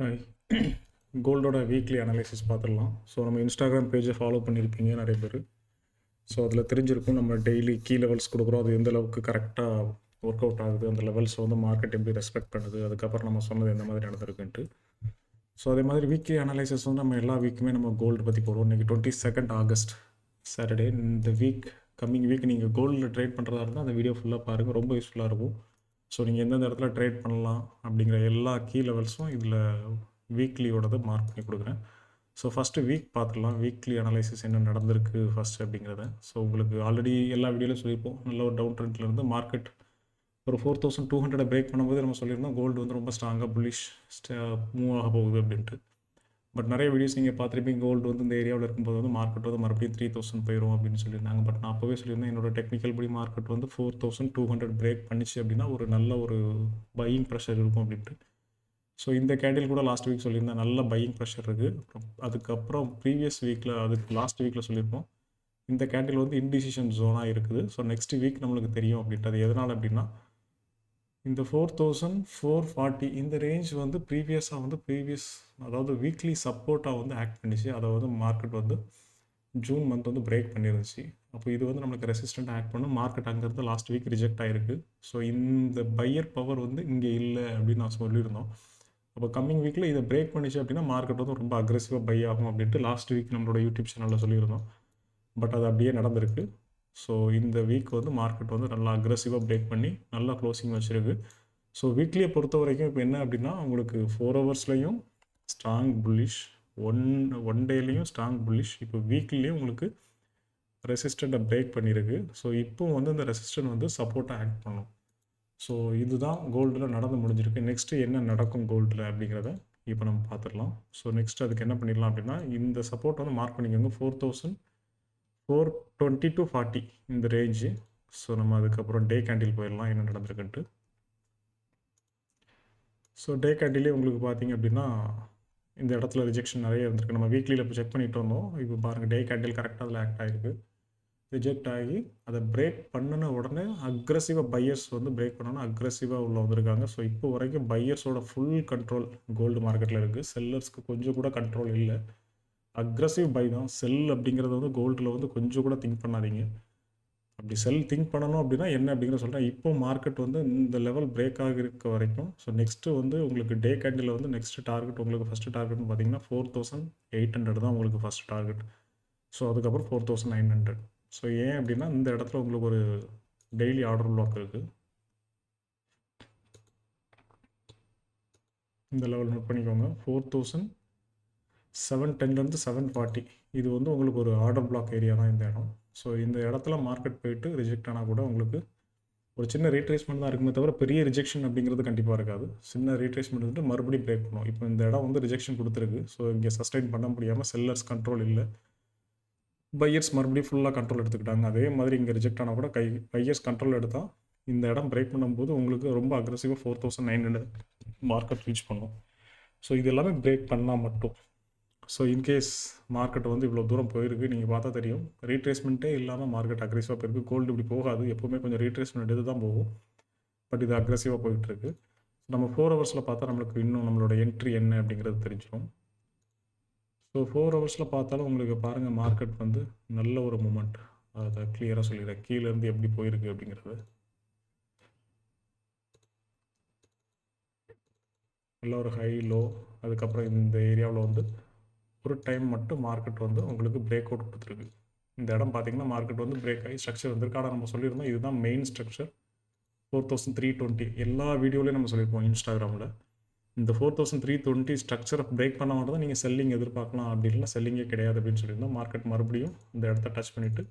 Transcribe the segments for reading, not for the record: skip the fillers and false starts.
Hi. கோல்டோட weekly analysis பார்த்துடலாம். So நம்ம Instagram பேஜை ஃபாலோ பண்ணியிருப்பீங்க நிறைய பேர். ஸோ அதில் தெரிஞ்சிருக்கும் நம்ம டெய்லி கீ லெவல்ஸ் கொடுக்குறோம். அது எந்த அளவுக்கு கரெக்டாக ஒர்க் அவுட் ஆகுது, அந்த லெவல்ஸ் வந்து மார்க்கெட் எப்படி ரெஸ்பெக்ட் பண்ணுது, அதுக்கப்புறம் நம்ம சொன்னது எந்த மாதிரி நடந்திருக்குன்ட்டு. ஸோ அதே மாதிரி வீக்லி அனலைசிஸ் வந்து நம்ம எல்லா வீக்குமே நம்ம கோல்டு பற்றி போடுவோம். இன்றைக்கி 22 ஆகஸ்ட் சாட்டர்டே. இந்த கம்மிங் வீக் நீங்கள் கோல்டில் ட்ரேட் பண்ணுறதா இருந்தால் அந்த வீடியோ ஃபுல்லாக பாருங்கள், ரொம்ப யூஸ்ஃபுல்லாக இருக்கும். ஸோ நீங்கள் எந்தெந்த இடத்துல ட்ரேட் பண்ணலாம் அப்படிங்கிற எல்லா கீ லெவல்ஸும் இதில் வீக்லியோடதை மார்க் பண்ணி கொடுக்குறேன். ஸோ ஃபஸ்ட்டு வீக் பார்த்துடலாம், வீக்லி அனலைசிஸ் என்ன நடந்திருக்கு ஃபஸ்ட்டு அப்படிங்கிறத. ஸோ உங்களுக்கு ஆல்ரெடி எல்லா வீடியோலையும் சொல்லியிருப்போம், நல்ல ஒரு டவுன் ட்ரெண்ட்லேருந்து மார்க்கெட் ஒரு 4200 பிரேக் பண்ணும்போது நம்ம சொல்லியிருந்தோம் கோல்டு வந்து ரொம்ப ஸ்ட்ராங்காக புல்லிஷ் மூவ் ஆக போகுது அப்படின்ட்டு. பட் நிறைய வீடியோஸ் நீங்கள் பார்த்துருப்பீங்க, கோல்டு வந்து இந்த ஏரியாவில் இருக்கும்போது வந்து மார்க்கெட் வந்து மறுபடியும் 3000 போயிடும் அப்படின்னு சொல்லியிருந்தாங்க. பட் நான் அப்போவே சொல்லியிருந்தேன், என்னோட டெக்னிக்கல் படி மார்க்கெட் வந்து 4200 பிரேக் பண்ணிச்சு அப்படின்னா ஒரு நல்ல ஒரு பையிங் ப்ரெஷர் இருக்கும் அப்படின்ட்டு. ஸோ இந்த கேண்டில் கூட லாஸ்ட் வீக் சொல்லியிருந்தேன், நல்ல பையிங் ப்ரெஷர் இருக்குது. அதுக்கப்புறம் ப்ரீவியஸ் வீக்கில், அதுக்கு லாஸ்ட் வீக்கில் சொல்லியிருப்போம், இந்த கேண்டில் வந்து இன்டிசிஷன் ஜோனாக இருக்குது. ஸோ நெக்ஸ்ட் வீக் நம்மளுக்கு தெரியும் அப்படின்றது. எதனால் அப்படின்னா இந்த 4440 இந்த ரேஞ்ச் வந்து அதாவது வீக்லி சப்போர்ட்டாக வந்து ஆக்ட் பண்ணிச்சு. அதை வந்து மார்க்கெட் வந்து ஜூன் மந்த் வந்து பிரேக் பண்ணிருந்துச்சு. அப்போ இது வந்து நம்மளுக்கு ரெசிஸ்டண்ட் ஆக்ட் பண்ணும். மார்க்கெட் அங்கேருந்து லாஸ்ட் வீக் ரிஜெக்ட் ஆகிருக்கு. ஸோ இந்த பையர் பவர் வந்து இங்கே இல்லை அப்படின்னு நான் சொல்லியிருந்தோம். அப்போ கம்மிங் வீக்கில் இதை பிரேக் பண்ணிச்சு அப்படின்னா மார்க்கெட் வந்து ரொம்ப அக்ரெசிவாக பை ஆகும் அப்படின்ட்டு லாஸ்ட் வீக் நம்மளோட யூடியூப் சேனலில் சொல்லியிருந்தோம். பட் அது அப்படியே நடந்திருக்கு. ஸோ இந்த வீக் வந்து மார்க்கெட் வந்து நல்லா அக்ரெசிவாக பிரேக் பண்ணி நல்லா க்ளோசிங் வச்சுருக்கு. ஸோ வீக்லியை பொறுத்த வரைக்கும் இப்போ என்ன அப்படின்னா, உங்களுக்கு 4 ஹவர்ஸ்லையும் ஸ்ட்ராங் புல்லிஷ், ஒன் டேலையும் ஸ்ட்ராங் புல்லிஷ், இப்போ வீக்லியும் உங்களுக்கு ரெசிஸ்டண்ட்டை பிரேக் பண்ணியிருக்கு. ஸோ இப்போ வந்து இந்த ரெசிஸ்டன்ட் வந்து சப்போர்ட்டாக ஆக்ட் பண்ணும். ஸோ இதுதான் கோல்டில் நடந்து முடிஞ்சிருக்கு. நெக்ஸ்ட்டு என்ன நடக்கும் கோல்டில் அப்படிங்கிறத இப்போ நம்ம பார்த்துடலாம். ஸோ நெக்ஸ்ட் அதுக்கு என்ன பண்ணிடலாம் அப்படின்னா, இந்த சப்போர்ட் வந்து மார்க் பண்ணிக்கோங்க 4420 to 40 இந்த ரேஞ்சு. ஸோ நம்ம அதுக்கப்புறம் டே கேண்டில் போயிடலாம் என்ன நடந்திருக்குன்ட்டு. ஸோ டே கேண்டிலே உங்களுக்கு பார்த்தீங்க அப்படின்னா இந்த இடத்துல ரிஜெக்ஷன் நிறைய இருந்திருக்கு. நம்ம வீக்லியில் இப்போ செக் பண்ணிட்டு வந்தோம். இப்போ பாருங்கள், டே கேண்டில் கரெக்டாக அதில் ஆக்ட் ஆகிருக்கு. ரிஜெக்ட் ஆகி அதை பிரேக் பண்ணின உடனே அக்ரெசிவாக பையர்ஸ் வந்து பிரேக் பண்ணோன்னா அக்ரெசிவாக உள்ள வந்திருக்காங்க. ஸோ இப்போ வரைக்கும் பையர்ஸோட ஃபுல் கண்ட்ரோல் கோல்டு மார்க்கெட்டில் இருக்குது. செல்லர்ஸ்க்கு கொஞ்சம் கூட கண்ட்ரோல் இல்லை. அக்ரெசிவ் பை தான். செல் அப்படிங்கிறது வந்து கோல்டில் வந்து கொஞ்சம் கூட திங்க் பண்ணாதீங்க. அப்படி செல் திங்க் பண்ணணும் அப்படின்னா என்ன அப்படிங்கிற சொல்கிறேன். இப்போ மார்க்கெட் வந்து இந்த லெவல் பிரேக் ஆகிருக்க வரைக்கும், ஸோ நெக்ஸ்ட்டு வந்து உங்களுக்கு டே கேண்டில் வந்து நெக்ஸ்ட் டார்கெட், உங்களுக்கு ஃபஸ்ட்டு டார்கெட்னு பார்த்தீங்கன்னா 4800 தான் உங்களுக்கு ஃபஸ்ட் டார்கெட். ஸோ அதுக்கப்புறம் 4900. ஸோ ஏன் அப்படின்னா இந்த இடத்துல உங்களுக்கு ஒரு டெய்லி ஆர்டர் பிளாக் இருக்குது. இந்த லெவல் நோட் பண்ணிக்கோங்க, 4710 740. இது வந்து உங்களுக்கு ஒரு ஆர்டர் பிளாக் ஏரியா தான் இந்த இடம். ஸோ இந்த இடத்துல மார்க்கெட் போயிட்டு ரிஜெக்ட் ஆனால் கூட உங்களுக்கு ஒரு சின்ன ரீட்ரேஸ்மெண்ட் தான் இருக்குமே தவிர பெரிய ரிஜெக்ஷன் அப்படிங்கிறது கண்டிப்பாக இருக்காது. சின்ன ரீட்ரேஸ்மெண்ட் வந்துட்டு மறுபடியும் பிரேக் பண்ணும். இப்போ இந்த இடம் வந்து ரிஜெக்ஷன் கொடுத்துருக்கு. ஸோ இங்கே சஸ்டெயின் பண்ண முடியாமல் செல்லர்ஸ் கண்ட்ரோல் இல்லை, பையர்ஸ் மறுபடியும் ஃபுல்லாக கண்ட்ரோல் எடுத்துக்கிட்டாங்க. அதே மாதிரி இங்கே ரிஜெக்ட் ஆனால் கூட பையர்ஸ் கண்ட்ரோல் எடுத்தால் இந்த இடம் பிரேக் பண்ணும்போது உங்களுக்கு ரொம்ப அக்ரெசிவாக 4900 மார்க்கெட் ரீச் பண்ணும். ஸோ இது எல்லாமே பிரேக் பண்ணால் மட்டும். ஸோ இன்கேஸ் மார்க்கெட் வந்து இவ்வளோ தூரம் போயிருக்கு, நீங்கள் பார்த்தா தெரியும், ரீட்ரேஸ்மெண்ட்டே இல்லாமல் மார்க்கெட் அக்ரெசிவாக போயிருக்கு. கோல்டு இப்படி போகாது, எப்போவுமே கொஞ்சம் ரீட்ரேஸ்மெண்ட் எடுத்து தான் போகும். பட் இது அக்ரெசிவாக போயிட்டுருக்கு. நம்ம 4 ஹவர்ஸில் பார்த்தா நம்மளுக்கு இன்னும் நம்மளோட என்ட்ரி என்ன அப்படிங்கிறது தெரிஞ்சிடும். ஸோ 4 ஹவர்ஸில் பார்த்தாலும் உங்களுக்கு பாருங்கள், மார்க்கெட் வந்து நல்ல ஒரு மூமெண்ட். அதை கிளியராக சொல்லிடுறேன், கீழேருந்து எப்படி போயிருக்கு அப்படிங்கிறது. நல்ல ஒரு ஹை லோ, அதுக்கப்புறம் இந்த ஏரியாவில் வந்து ஒரு டைம் மட்டும் மார்க்கெட் வந்து உங்களுக்கு பிரேக் அவுட் கொடுத்துருக்கு. இந்த இடம் பார்த்தீங்கன்னா மார்க்கெட் வந்து பிரேக் ஆகி ஸ்ட்ரக்சர் வந்திருக்கு. ஆனால் நம்ம சொல்லியிருந்தோம் இதுதான் மெயின் ஸ்ட்ரக்சர் 4320. எல்லா வீடியோலையும் நம்ம சொல்லியிருப்போம் இன்ஸ்டாகிராமில். இந்த 4320 ஸ்ட்ரக்சரை பிரேக் பண்ண மட்டும் தான் நீங்கள் செல்லிங் எதிர்பார்க்கலாம், அப்படி இல்லைனா செல்லிங்கே கிடையாது அப்படின்னு சொல்லியிருந்தோம். மார்க்கெட் மறுபடியும் இந்த இடத்த டச் பண்ணிவிட்டு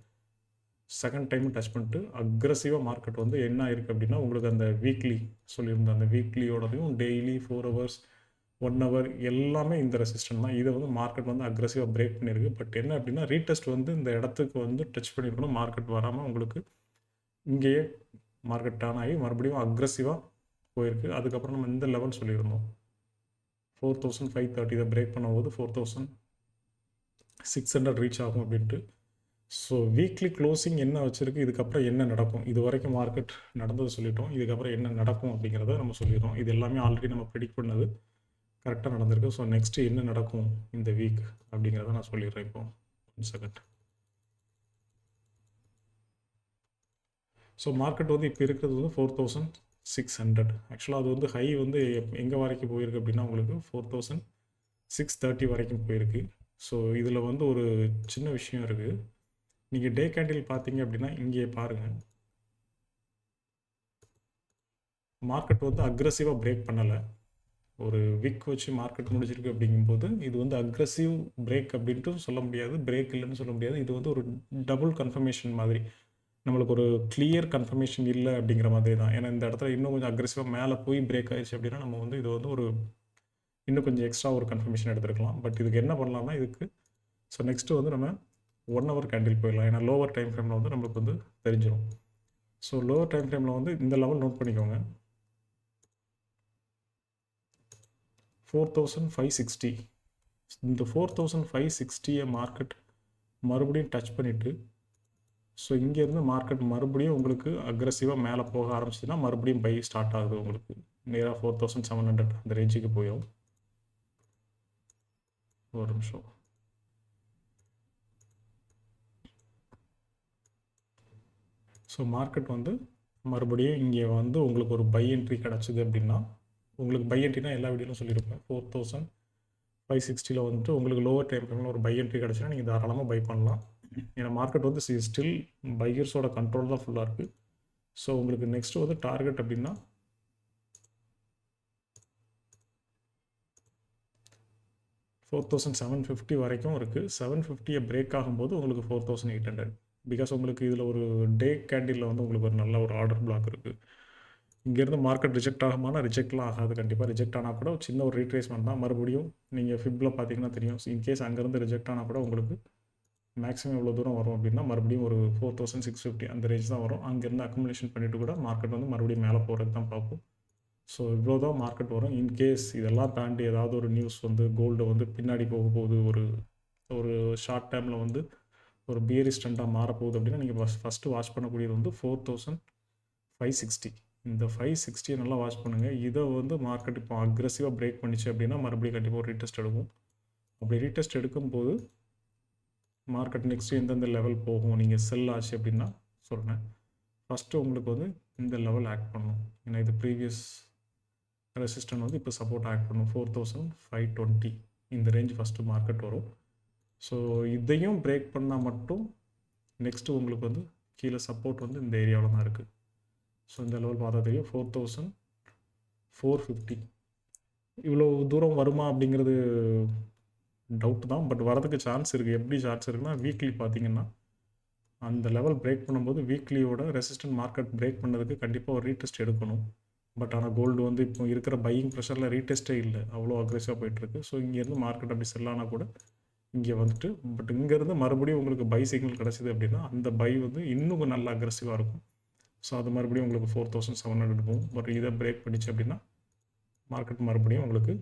செகண்ட் டைமும் டச் பண்ணிட்டு அக்ரெசிவாக மார்க்கெட் வந்து என்ன ஆயிருக்கு அப்படின்னா, உங்களுக்கு அந்த வீக்லி சொல்லியிருந்த அந்த வீக்லியோடதையும் டெய்லி 4 ஹவர்ஸ் 1 ஹவர் எல்லாமே இந்த ரெசிஸ்டன்ட் தான். இதை வந்து மார்க்கெட் வந்து அக்ரெசிவாக பிரேக் பண்ணியிருக்கு. பட் என்ன அப்படின்னா, ரீடெஸ்ட் வந்து இந்த இடத்துக்கு வந்து டச் பண்ணியிருக்கணும். மார்க்கெட் வராமல் உங்களுக்கு இங்கேயே மார்க்கெட் டர்ன் ஆகி மறுபடியும் அக்ரெசிவாக போயிருக்கு. அதுக்கப்புறம் நம்ம இந்த லெவல் சொல்லியிருந்தோம் 4530. இதை பிரேக் பண்ணும்போது 4600 ரீச் ஆகும் அப்படின்ட்டு. ஸோ வீக்லி க்ளோசிங் என்ன வச்சுருக்கு, இதுக்கப்புறம் என்ன நடக்கும், இது வரைக்கும் மார்க்கெட் நடந்தது சொல்லிட்டோம். இதுக்கப்புறம் என்ன நடக்கும் அப்படிங்கிறத நம்ம சொல்லிடுறோம். இது எல்லாமே ஆல்ரெடி நம்ம ப்ரெடிக்ட் பண்ணது. கரெக்டாக நடந்திருக்கு. ஸோ நெக்ஸ்ட்டு என்ன நடக்கும் இந்த வீக் அப்படிங்கிறத நான் சொல்லிடுறேன் இப்போ. 1 செகண்ட். ஸோ மார்க்கெட் வந்து இப்போ இருக்கிறது வந்து 4600. ஆக்சுவலாக அது வந்து ஹை வந்து எங்கே வரைக்கும் போயிருக்கு அப்படின்னா உங்களுக்கு 4630 வரைக்கும் போயிருக்கு. ஸோ இதில் வந்து ஒரு சின்ன விஷயம் இருக்குது. நீங்கள் டே கேண்டில் பார்த்தீங்க அப்படின்னா இங்கே பாருங்கள், மார்க்கெட் வந்து அக்ரெசிவாக பிரேக் பண்ணலை. ஒரு விக் வச்சு மார்க்கெட் முடிச்சிருக்கு அப்படிங்கும்போது இது வந்து அக்ரெசிவ் பிரேக் அப்படின்ட்டு சொல்ல முடியாது, பிரேக் இல்லைன்னு சொல்ல முடியாது. இது வந்து ஒரு டபுள் கன்ஃபர்மேஷன் மாதிரி, நம்மளுக்கு ஒரு கிளியர் கன்ஃபர்மேஷன் இல்லை அப்படிங்கிற மாதிரி தான். ஏன்னா இந்த இடத்துல இன்னும் கொஞ்சம் அக்ரெசிவாக மேலே போய் பிரேக் ஆயிடுச்சு அப்படின்னா நம்ம வந்து இது வந்து ஒரு இன்னும் கொஞ்சம் எக்ஸ்ட்ரா ஒரு கன்ஃபர்மேஷன் எடுத்துருக்கலாம். பட் இதுக்கு என்ன பண்ணலாம்னா இதுக்கு ஸோ நெக்ஸ்ட்டு வந்து நம்ம 1 ஹவர் கேண்டில் போயிடலாம். ஏன்னா லோவர் டைம் ஃப்ரேமில் வந்து நம்மளுக்கு வந்து தெரிஞ்சிடும். ஸோ லோவர் டைம் ஃப்ரேமில் வந்து இந்த லெவல் நோட் பண்ணிக்கோங்க, 4560. இந்த 4560 மார்க்கெட் மறுபடியும் டச் பண்ணிவிட்டு ஸோ இங்கேருந்து மார்க்கெட் மறுபடியும் உங்களுக்கு அக்ரெசிவாக மேலே போக ஆரம்பிச்சிதுன்னா மறுபடியும் பை ஸ்டார்ட் ஆகுது. உங்களுக்கு நேராக 4700 அந்த ரேஞ்சுக்கு போயிடும். ஒரு நிமிஷம். ஸோ மார்க்கெட் வந்து மறுபடியும் இங்கே வந்து உங்களுக்கு ஒரு பை என்ட்ரி கிடச்சிது அப்படின்னா, உங்களுக்கு பை என்ட்ரினா எல்லா வீடியோலும் சொல்லியிருப்பேன், 4560 வந்துட்டு உங்களுக்கு லோவர் டைம் ஃப்ரேமில் ஒரு பை என்ட்ரி கிடச்சின்னா நீங்கள் தாராளமாக பை பண்ணலாம். ஏன்னா மார்க்கெட் வந்து ஸ்டில் பையர்ஸோட கண்ட்ரோல் தான் ஃபுல்லாக இருக்குது. ஸோ உங்களுக்கு நெக்ஸ்ட்டு வந்து டார்கெட் அப்படின்னா 4750 வரைக்கும் இருக்குது. 750 பிரேக் ஆகும்போது உங்களுக்கு 4800. பிகாஸ் உங்களுக்கு இதில் ஒரு டே கேண்டிலில் வந்து உங்களுக்கு ஒரு நல்ல ஒரு ஆர்டர் பிளாக் இருக்குது. இங்கேருந்து மார்க்கெட் ரிஜெக்ட் ஆகுமானா ரிஜெக்ட்லாம் ஆகாது. கண்டிப்பாக ரிஜெக்ட் ஆனால் கூட சின்ன ஒரு ரீட்ரேஸ்மெண்ட் தான். மறுபடியும் நீங்கள் ஃபிப்பில் பார்த்தீங்கன்னா தெரியும், இன்கேஸ் அங்கேருந்து ரிஜெக்ட் ஆனால் கூட உங்களுக்கு மேக்ஸிமம் எவ்வளோ தூரம் வரும் அப்படின்னா மறுபடியும் ஒரு 4650 அந்த ரேஞ்ச் தான் வரும். அங்கேருந்து அக்குமுலேஷன் பண்ணிவிட்டு கூட மார்க்கெட் வந்து மறுபடியும் மேலே போகிறது தான் பார்ப்போம். ஸோ இவ்வளோ தான் மார்க்கெட் வரும். இன்கேஸ் இதெல்லாம் தாண்டி ஏதாவது ஒரு நியூஸ் வந்து கோல்டு வந்து பின்னாடி போக போகுது, ஒரு ஷார்ட் டைமில் வந்து ஒரு பியரிஷ் ட்ரெண்டாக மாறப்போகுது அப்படின்னா நீங்கள் ஃபஸ்ட்டு வாட்ச் பண்ணக்கூடியது வந்து 4560. இந்த 560 நல்லா வாட்ச் பண்ணுங்கள். இதை வந்து மார்க்கெட் இப்போ அக்ரெசிவாக பிரேக் பண்ணிச்சு அப்படின்னா மறுபடியும் கண்டிப்பாக ஒரு ரீடெஸ்ட் எடுக்கும். அப்படி ரீடெஸ்ட் எடுக்கும்போது மார்க்கெட் நெக்ஸ்ட்டு எந்தெந்த லெவல் போகும் நீங்கள் செல் ஆச்சு அப்படின்னா சொல்கிறேன். ஃபஸ்ட்டு உங்களுக்கு வந்து இந்த லெவல் ஆக்ட் பண்ணணும். ஏன்னா இது ப்ரீவியஸ் ரெசிஸ்டன்ட் வந்து இப்போ சப்போர்ட் ஆக்ட் பண்ணும். 4520 இந்த ரேஞ்ச் ஃபஸ்ட்டு மார்க்கெட் வரும். ஸோ இதையும் பிரேக் பண்ணால் மட்டும் நெக்ஸ்ட்டு உங்களுக்கு வந்து கீழே சப்போர்ட் வந்து இந்த ஏரியாவில் தான் இருக்குது. ஸோ இந்த லெவல் பார்த்தா தெரியும் 4450. இவ்வளோ தூரம் வருமா அப்படிங்கிறது டவுட் தான், பட் வரதுக்கு சான்ஸ் இருக்குது. எப்படி சான்ஸ் இருக்குன்னா வீக்லி பார்த்தீங்கன்னா அந்த லெவல் பிரேக் பண்ணும்போது வீக்லியோட ரெசிஸ்டன்ட் மார்க்கெட் பிரேக் பண்ணதுக்கு கண்டிப்பாக ஒரு ரீடெஸ்ட் எடுக்கணும். பட் ஆனால் கோல்டு வந்து இப்போ இருக்கிற பையிங் ப்ரெஷரில் ரீடெஸ்ட்டே இல்லை, அவ்வளோ அக்ரெசிவாக போயிட்டுருக்கு. ஸோ இங்கேருந்து மார்க்கெட் அப்படி செல்லானா கூட இங்கே வந்துட்டு பட் இங்கேருந்து மறுபடியும் உங்களுக்கு பை சிக்னல் கிடச்சிது அப்படின்னா அந்த பை வந்து இன்னும் நல்லா அக்ரெசிவாக இருக்கும். ஸோ அது மறுபடியும் உங்களுக்கு 4700 போகும். பட் இதை பிரேக் பண்ணிச்சு அப்படின்னா மார்க்கெட் மறுபடியும் உங்களுக்கு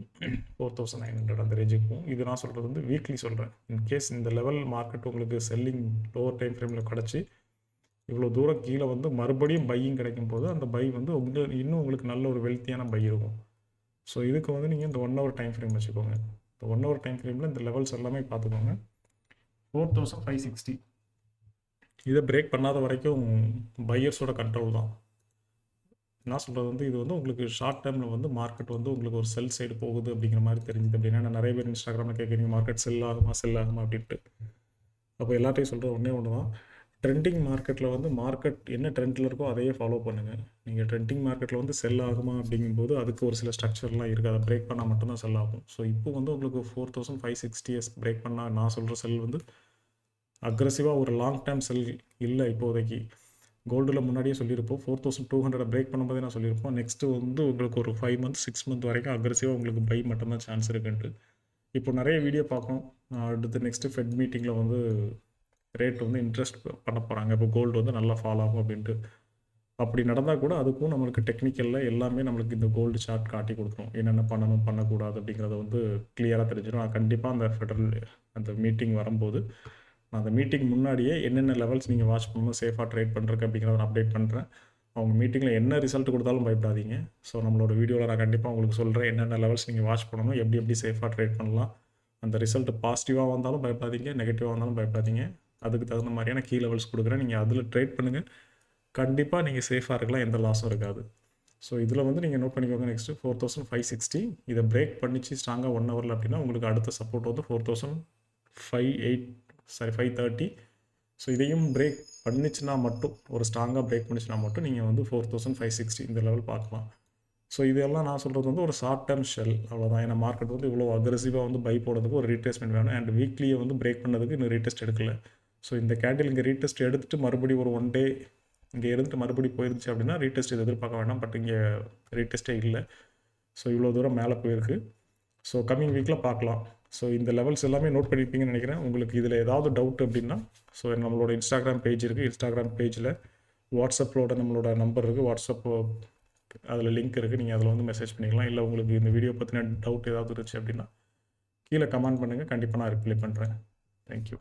4900 அந்த ரேஞ்சுக்கு போகும். இது நான் சொல்கிறது வந்து வீக்லி சொல்கிறேன். இன்கேஸ் இந்த லெவல் மார்க்கெட் உங்களுக்கு செல்லிங் லோவர் டைம் ஃப்ரேமில் கிடச்சி இவ்வளோ தூரம் கீழே வந்து மறுபடியும் பையிங் கிடைக்கும் போது அந்த பை வந்து இன்னும் உங்களுக்கு நல்ல ஒரு வெல்த்தியான பை இருக்கும். ஸோ இதுக்கு வந்து நீங்கள் இந்த 1 ஹவர் டைம் ஃப்ரேம் வச்சுக்கோங்க. இந்த 1 ஹவர் டைம் ஃப்ரேமில் இந்த லெவல்ஸ் எல்லாமே பார்த்துக்கோங்க. 4560 இதை பிரேக் பண்ணாத வரைக்கும் பையர்ஸோட கண்ட்ரோல் தான். நான் சொல்கிறது வந்து இது வந்து உங்களுக்கு ஷார்ட் டைமில் வந்து மார்க்கெட் வந்து உங்களுக்கு ஒரு செல் சைடு போகுது அப்படிங்கிற மாதிரி தெரிஞ்சுது அப்படின்னா, நான் நிறைய பேர் இன்ஸ்டாகிராமில் கேட்குறீங்க மார்க்கெட் செல் ஆகுமா அப்படின்ட்டு. அப்போ எல்லாத்தையும் சொல்கிற ஒன்று தான், ட்ரெண்டிங் மார்க்கெட்டில் வந்து மார்க்கெட் என்ன ட்ரெண்டில் இருக்கோ அதையே ஃபாலோ பண்ணுங்கள். நீங்கள் ட்ரெண்டிங் மார்க்கெட்டில் வந்து செல் ஆகுமா அப்படிங்கும்போது அதுக்கு ஒரு சில ஸ்ட்ரக்சர்லாம் இருக்குது, அதை பிரேக் பண்ணால் மட்டும்தான் செல் ஆகும். ஸோ இப்போ வந்து உங்களுக்கு 4560 பிரேக் பண்ணால் நான் சொல்கிற செல் வந்து அக்ரெசிவாக ஒரு லாங் டேர்ம் செல் இல்லை. இப்போதைக்கு கோல்டில் முன்னாடியே சொல்லியிருப்போம் 4200 பிரேக் பண்ணும்போதே நான் சொல்லியிருப்போம் நெக்ஸ்ட்டு வந்து உங்களுக்கு ஒரு 5 மந்த் 6 மந்த் வரைக்கும் அக்ரெசிவாக உங்களுக்கு பை மட்டும்தான் சான்ஸ் இருக்குன்ட்டு. இப்போ நிறைய வீடியோ பார்க்கணும். அடுத்து நெக்ஸ்ட்டு ஃபெட் மீட்டிங்கில் வந்து ரேட் வந்து இன்ட்ரெஸ்ட் பண்ண போகிறாங்க, இப்போ கோல்டு வந்து நல்லா ஃபால் ஆகும் அப்படின்ட்டு. அப்படி நடந்தால் கூட அதுக்கும் நம்மளுக்கு டெக்னிக்கலில் எல்லாமே நம்மளுக்கு இந்த கோல்டு சார்ட் காட்டி கொடுத்துரும், என்னென்ன பண்ணணும் பண்ணக்கூடாது அப்படிங்கிறத வந்து கிளியராக தெரிஞ்சிடும். நான் கண்டிப்பாக அந்த ஃபெடரல் அந்த மீட்டிங் வரும்போது நான் அந்த மீட்டிங் முன்னாடியே என்னென்ன லெவல்ஸ் நீங்கள் வாட்ச் பண்ணணும் சேஃபாக ட்ரேட் பண்ணுறதுக்கு அப்படிங்கிறத நான் அப்டேட் பண்ணுறேன். அவங்க மீட்டிங்கில் என்ன ரிசல்ட் கொடுத்தாலும் பயப்படாதீங்க. ஸோ நம்மளோட வீடியோவில் நான் கண்டிப்பாக உங்களுக்கு சொல்கிறேன் என்னென்ன லெவல்ஸ் நீங்கள் வாட்ச் பண்ணணும், எப்படி எப்படி சேஃபாக ட்ரேட் பண்ணலாம். அந்த ரிசல்ட் பாசிட்டிவாக வந்தாலும் பயப்படாதீங்க, நெகட்டிவாக வந்தாலும் பயப்படாதீங்க. அதுக்கு தகுந்த மாதிரியான கீ லெவல்ஸ் கொடுக்குறேன். நீங்கள் அதில் ட்ரேட் பண்ணுங்கள். கண்டிப்பாக நீங்கள் சேஃபாக இருக்கலாம், எந்த லாஸும் இருக்காது. ஸோ இதில் வந்து நீங்கள் நோட் பண்ணிக்கோங்க. நெக்ஸ்ட்டு 4560 இதை பிரேக் பண்ணிச்சு ஸ்ட்ராங்காக 1 ஹவரில் அப்படின்னா உங்களுக்கு அடுத்த சப்போர்ட் வந்து 530. ஸோ இதையும் பிரேக் பண்ணிச்சுன்னா மட்டும், ஒரு ஸ்ட்ராங்காக பிரேக் பண்ணிச்சுன்னா மட்டும் நீங்கள் வந்து 4560 இந்த லெவல் பார்க்கலாம். ஸோ இதெல்லாம் நான் சொல்கிறது வந்து ஒரு ஷார்ட் டேர்ம் ஷெல், அவ்வளோதான். ஏன்னா மார்க்கெட் வந்து இவ்வளோ அக்ரெசிவாக வந்து பை போடுறதுக்கு ஒரு ரீட்ரேஸ்மெண்ட் வேணும். அண்ட் வீக்லியை வந்து பிரேக் பண்ணதுக்கு இன்னும் ரீடெஸ்ட் எடுக்கல. ஸோ இந்த கேண்டில் இங்கே ரீடெஸ்ட் எடுத்துகிட்டு மறுபடியும் ஒரு 1 டே இங்கே இருந்துட்டு மறுபடியும் போயிருந்துச்சு அப்படின்னா ரீடெஸ்ட் இது எதிர்பார்க்க வேண்டாம். பட் இங்கே ரீடெஸ்ட்டே இல்லை. ஸோ இவ்வளோ தூரம் மேலே போயிருக்கு. ஸோ கம்மிங் வீக்கில் பார்க்கலாம். ஸோ இந்த லெவல்ஸ் எல்லாமே நோட் பண்ணியிருப்பீங்கன்னு நினைக்கிறேன். உங்களுக்கு இதில் ஏதாவது டவுட் அப்படின்னா ஸோ நம்மளோட இன்ஸ்டாகிராம் பேஜ் இருக்குது. இன்ஸ்டாகிராம் பேஜில் வாட்ஸ்அப்போட நம்மளோட நம்பர் இருக்குது. வாட்ஸ்அப் அதில் லிங்க் இருக்குது. நீங்கள் அதில் வந்து மெசேஜ் பண்ணிக்கலாம். இல்லை உங்களுக்கு இந்த வீடியோ பற்றின டவுட் ஏதாவது இருந்துச்சு அப்படின்னா கீழே கமெண்ட் பண்ணுங்கள். கண்டிப்பாக நான் ரிப்ளை பண்ணுறேன். தேங்க்யூ.